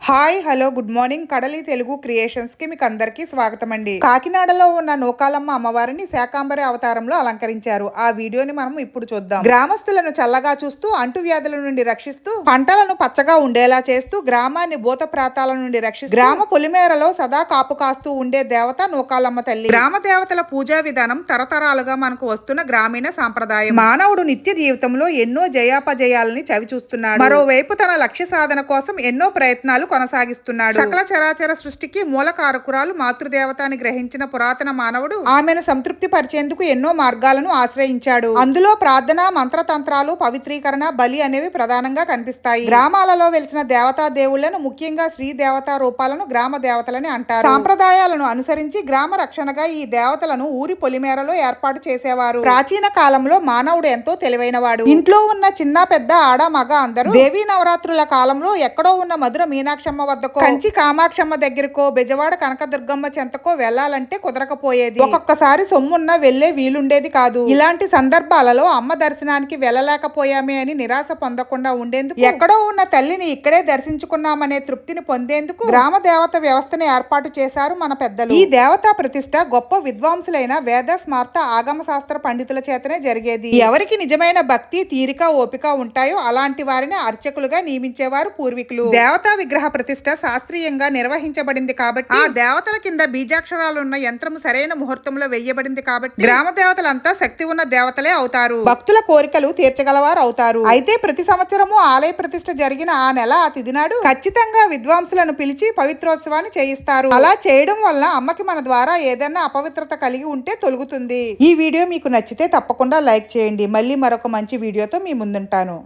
Hi hello good morning కడలి Telugu creations కి మీకు అందరికీ స్వాగతం అండి. కాకినాడలో ఉన్న నూకాలమ్మ అమ్మవారిని శాకాంబరి అవతారంలో అలంకరించారు. ఆ వీడియోని మనం ఇప్పుడు చూద్దాం. గ్రామస్తులను చల్లగా చూస్తూ అంటువ్యాధుల నుండి రక్షిస్తూ పంటలను పచ్చగా ఉండేలా చేస్తూ గ్రామాన్ని భూత ప్రాతాల నుండి రక్షిస్తూ గ్రామ పొలిమేరలో సదా కాపు కాస్తూ ఉండే దేవత నూకాలమ్మ తల్లి. గ్రామ దేవతల పూజా విధానం తరతరాలుగా మనకు వస్తున్న గ్రామీణ సాంప్రదాయం. మానవుడు నిత్య జీవితంలో ఎన్నో జయాపజయాలని చవి చూస్తున్నాడు. మరోవైపు తన లక్ష్య సాధన కోసం ఎన్నో ప్రయత్నాలు కొనసాగిస్తున్నాడు. సకల చరాచర సృష్టికి మూల కారకురాలు మాతృదేవత అని గ్రహించిన పురాతన మానవుడు ఆమెను సంతృప్తి పరిచేందుకు ఎన్నో మార్గాలను ఆశ్రయించాడు. అందులో ప్రార్థన, మంత్రతంత్రాలు, పవిత్రీకరణ, బలి అనేవి ప్రధానంగా కనిపిస్తాయి. గ్రామాలలో వెలిసిన దేవతా దేవుళ్లను, ముఖ్యంగా శ్రీ దేవతా రూపాలను గ్రామ దేవతలని అంటారు. సాంప్రదాయాలను అనుసరించి గ్రామ రక్షణగా ఈ దేవతలను ఊరి పొలిమేరలో ఏర్పాటు చేసేవారు. ప్రాచీన కాలంలో మానవుడు ఎంతో తెలివైనవాడు. ఇంట్లో ఉన్న చిన్న పెద్ద ఆడ మగ అందరూ దేవీ నవరాత్రుల కాలంలో ఎక్కడో ఉన్న మధుర మీనాక్షమ్మ వద్దకో, కంచి కామాక్షమ్మ దగ్గరకో, బెజవాడ కనకదుర్గమ్మ చెంతకో వెళ్లాలంటే కుదరకపోయేది. ఒక్కొక్కసారి సొమ్మున్న వెళ్లే వీలుండేది కాదు. ఇలాంటి సందర్భాలలో అమ్మ దర్శనానికి వెళ్ళలేకపోయామే అని నిరాశ పొందకుండా ఉండేందుకు, ఎక్కడో ఉన్న తల్లిని ఇక్కడే దర్శించుకున్నామనే తృప్తిని పొందేందుకు గ్రామ దేవత వ్యవస్థను ఏర్పాటు చేశారు మన పెద్దలు. ఈ దేవతా ప్రతిష్ట గొప్ప విద్వాంసులైన వేద స్మార్త ఆగమ శాస్త్ర పండితుల చేతనే జరిగేది. ఎవరికి నిజమైన భక్తి, తీరిక, ఓపిక ఉంటాయో అలాంటి వారిని అర్చకులుగా నియమించేవారు పూర్వీకులు. దేవతా విగ్రహ ప్రతిష్ట శాస్త్రీయంగా నిర్వహించబడింది కాబట్టి, ఆ దేవతల కింద బీజాక్షరాలు ఉన్న యంత్రం సరైన ముహూర్తంలో వెయ్యబడింది కాబట్టి గ్రామ దేవతలంతా శక్తి ఉన్న దేవతలే అవుతారు. భక్తుల కోరికలు తీర్చగలవారు అవుతారు. అయితే ప్రతి సంవత్సరము ఆలయ ప్రతిష్ట జరిగిన ఆ నెల ఆ తిథి నాడు ఖచ్చితంగా విద్వాంసులను పిలిచి పవిత్రోత్సవాన్ని చేయిస్తారు. అలా చేయడం వల్ల అమ్మకి మన ద్వారా ఏదైనా అపవిత్రత కలిగి ఉంటే తొలగుతుంది. ఈ వీడియో మీకు నచ్చితే తప్పకుండా లైక్ చేయండి. మళ్ళీ మరొక మంచి వీడియోతో మీ ముందుంటాను.